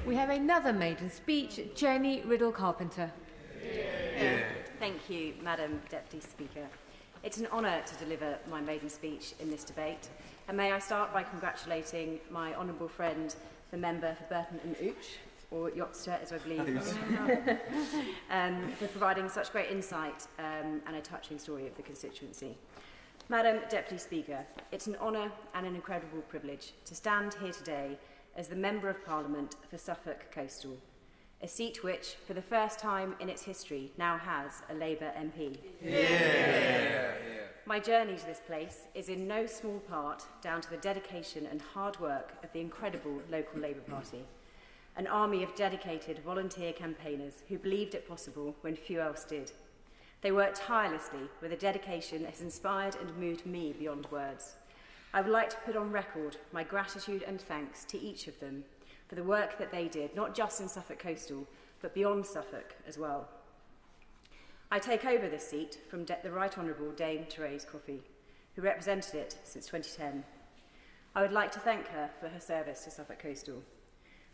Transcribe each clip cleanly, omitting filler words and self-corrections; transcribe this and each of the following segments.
We have another maiden speech, Jenny Riddell-Carpenter. Thank you, Madam Deputy Speaker. It's an honour to deliver my maiden speech in this debate, and may I start by congratulating my honourable friend, the member for Burton and Ooch, or Yoxter, as I believe, for providing such great insight and a touching story of the constituency. Madam Deputy Speaker, it's an honour and an incredible privilege to stand here today as the Member of Parliament for Suffolk Coastal, a seat which, for the first time in its history, now has a Labour MP. My journey to this place is in no small part down to the dedication and hard work of the incredible local Labour Party, an army of dedicated volunteer campaigners who believed it possible when few else did. They worked tirelessly with a dedication that has inspired and moved me beyond words. I would like to put on record my gratitude and thanks to each of them for the work that they did, not just in Suffolk Coastal, but beyond Suffolk as well. I take over this seat from the Right Honourable Dame Therese Coffey, who represented it since 2010. I would like to thank her for her service to Suffolk Coastal.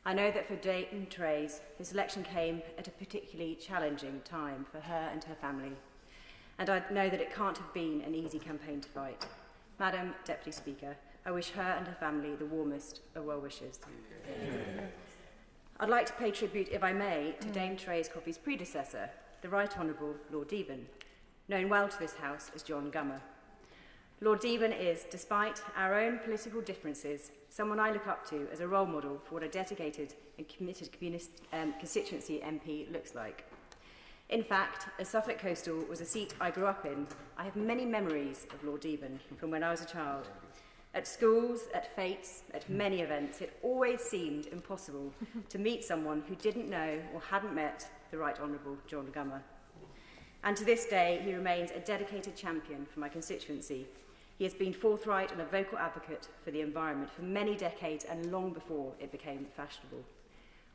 I know that for Dame Therese, this election came at a particularly challenging time for her and her family, and I know that it can't have been an easy campaign to fight. Madam Deputy Speaker, I wish her and her family the warmest of well wishes. I'd like to pay tribute, if I may, to Dame Therese Coffey's predecessor, the Right Honourable Lord Deben, known well to this House as John Gummer. Lord Deben is, despite our own political differences, someone I look up to as a role model for what a dedicated and committed constituency MP looks like. In fact, as Suffolk Coastal was a seat I grew up in, I have many memories of Lord Deben from when I was a child. At schools, at fetes, at many events, it always seemed impossible to meet someone who didn't know or hadn't met the Right Honourable John Gummer. And to this day, he remains a dedicated champion for my constituency. He has been forthright and a vocal advocate for the environment for many decades and long before it became fashionable.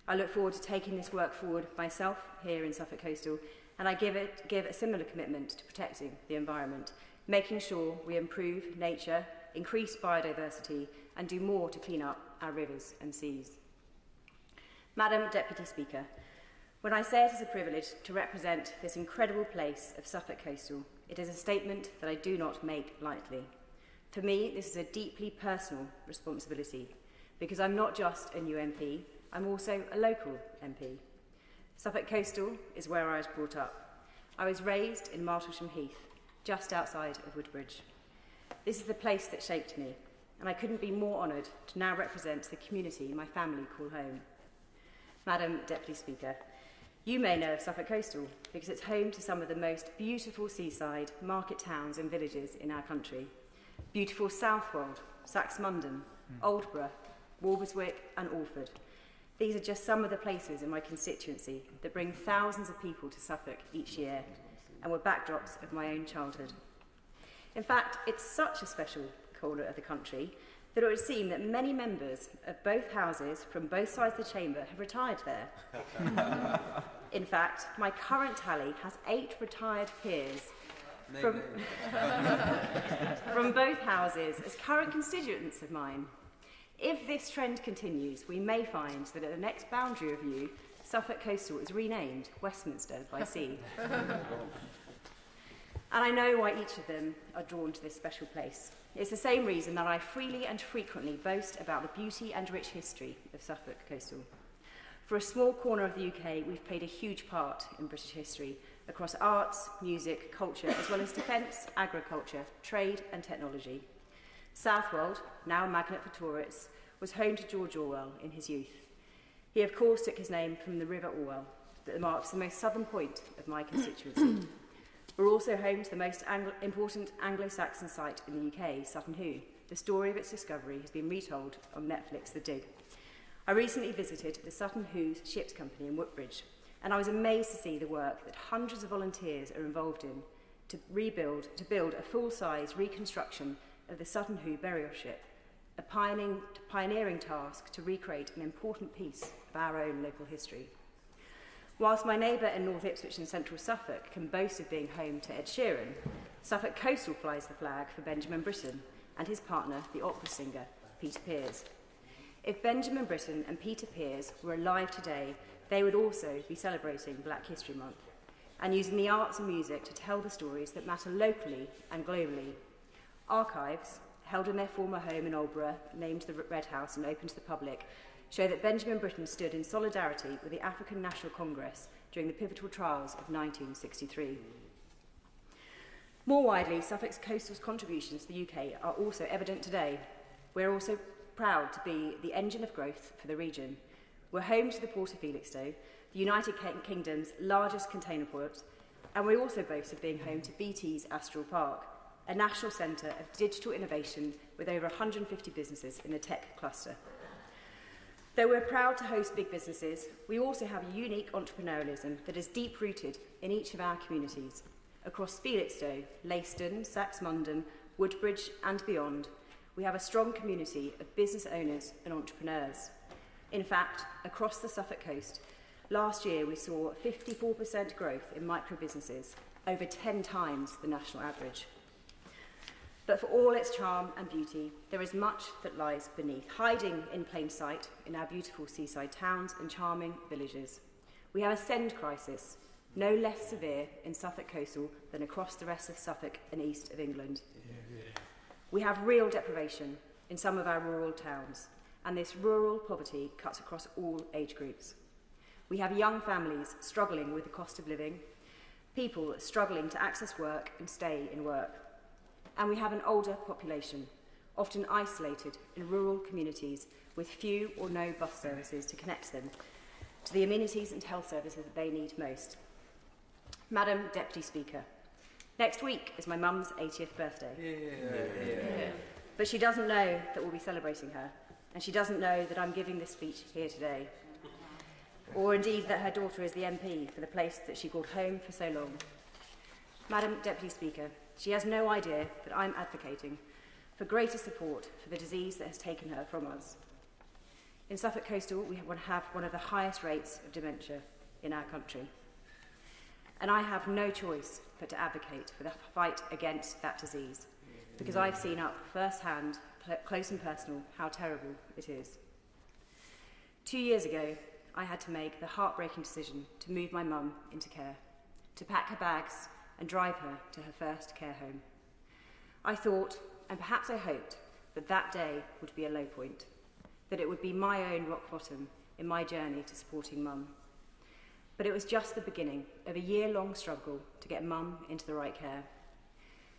I look forward to taking this work forward myself here in Suffolk Coastal, and I give a similar commitment to protecting the environment, making sure we improve nature, increase biodiversity, and do more to clean up our rivers and seas. Madam Deputy Speaker, when I say it is a privilege to represent this incredible place of Suffolk Coastal, it is a statement that I do not make lightly. For me, this is a deeply personal responsibility, because I'm not just a new MP, I'm also a local MP. Suffolk Coastal is where I was brought up. I was raised in Martlesham Heath, just outside of Woodbridge. This is the place that shaped me, and I couldn't be more honoured to now represent the community my family call home. Madam Deputy Speaker, you may know of Suffolk Coastal because it's home to some of the most beautiful seaside market towns and villages in our country. Beautiful Southwold, Saxmundham, Aldborough, Walberswick and Alford. These are just some of the places in my constituency that bring thousands of people to Suffolk each year and were backdrops of my own childhood. In fact, it's such a special corner of the country that it would seem that many members of both houses from both sides of the chamber have retired there. In fact, my current tally has 8 retired peers from both houses as current constituents of mine. If this trend continues, we may find that at the next boundary review, Suffolk Coastal is renamed Westminster by Sea. And I know why each of them are drawn to this special place. It's the same reason that I freely and frequently boast about the beauty and rich history of Suffolk Coastal. For a small corner of the UK, we've played a huge part in British history across arts, music, culture, as well as defence, agriculture, trade and technology. Southwold, now a magnet for tourists, was home to George Orwell in his youth. He, of course, took his name from the River Orwell that marks the most southern point of my constituency. We're also home to the most important Anglo-Saxon site in the UK, Sutton Hoo. The story of its discovery has been retold on Netflix The Dig. I recently visited the Sutton Hoo Ships Company in Woodbridge, and I was amazed to see the work that hundreds of volunteers are involved in to build a full-size reconstruction of the Sutton Hoo burial ship, a pioneering task to recreate an important piece of our own local history. Whilst my neighbour in North Ipswich and central Suffolk can boast of being home to Ed Sheeran, Suffolk Coastal flies the flag for Benjamin Britten and his partner, the opera singer, Peter Pears. If Benjamin Britten and Peter Pears were alive today, they would also be celebrating Black History Month and using the arts and music to tell the stories that matter locally and globally. Archives, held in their former home in Aldborough, named the Red House and open to the public, show that Benjamin Britten stood in solidarity with the African National Congress during the pivotal trials of 1963. More widely, Suffolk Coastal's contributions to the UK are also evident today. We're also proud to be the engine of growth for the region. We're home to the Port of Felixstowe, the United Kingdom's largest container port, and we also boast of being home to BT's Astral Park, a national centre of digital innovation with over 150 businesses in the tech cluster. Though we're proud to host big businesses, we also have a unique entrepreneurialism that is deep-rooted in each of our communities. Across Felixstowe, Leiston, Saxmundham, Woodbridge and beyond, we have a strong community of business owners and entrepreneurs. In fact, across the Suffolk coast, last year we saw 54% growth in micro-businesses, over 10 times the national average. But for all its charm and beauty, there is much that lies beneath, hiding in plain sight in our beautiful seaside towns and charming villages. We have a send crisis, no less severe in Suffolk Coastal than across the rest of Suffolk and east of England. We have real deprivation in some of our rural towns, and this rural poverty cuts across all age groups. We have young families struggling with the cost of living, people struggling to access work and stay in work. And we have an older population, often isolated in rural communities with few or no bus services to connect them to the amenities and health services that they need most. Madam Deputy Speaker, next week is my mum's 80th birthday. But she doesn't know that we'll be celebrating her, and she doesn't know that I'm giving this speech here today, or indeed that her daughter is the MP for the place that she called home for so long. Madam Deputy Speaker, she has no idea that I'm advocating for greater support for the disease that has taken her from us. In Suffolk Coastal, we have one of the highest rates of dementia in our country. And I have no choice but to advocate for the fight against that disease, because I've seen up firsthand, close and personal, how terrible it is. 2 years ago, I had to make the heartbreaking decision to move my mum into care, to pack her bags and drive her to her first care home. I thought, and perhaps I hoped, that that day would be a low point, that it would be my own rock bottom in my journey to supporting mum. But it was just the beginning of a year-long struggle to get mum into the right care.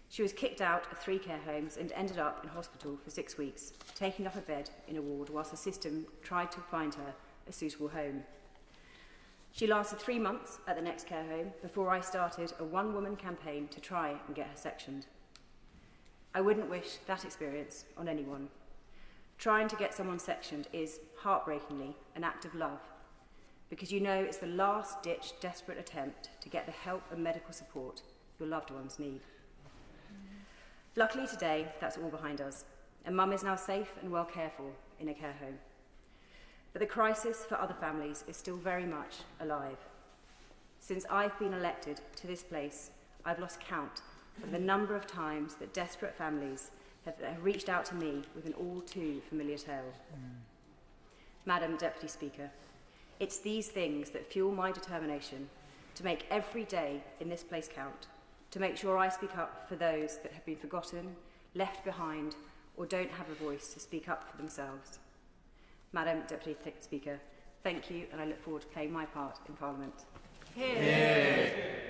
She was kicked out of 3 care homes and ended up in hospital for 6 weeks, taking up a bed in a ward whilst the system tried to find her a suitable home. She lasted 3 months at the next care home before I started a one-woman campaign to try and get her sectioned. I wouldn't wish that experience on anyone. Trying to get someone sectioned is, heartbreakingly, an act of love, because you know it's the last-ditch, desperate attempt to get the help and medical support your loved ones need. Luckily today, that's all behind us, and mum is now safe and well cared for in a care home. But the crisis for other families is still very much alive. Since I've been elected to this place, I've lost count of the number of times that desperate families have reached out to me with an all too familiar tale. Madam Deputy Speaker, it's these things that fuel my determination to make every day in this place count, to make sure I speak up for those that have been forgotten, left behind, or don't have a voice to speak up for themselves. Madam Deputy Speaker, thank you, and I look forward to playing my part in Parliament. Here.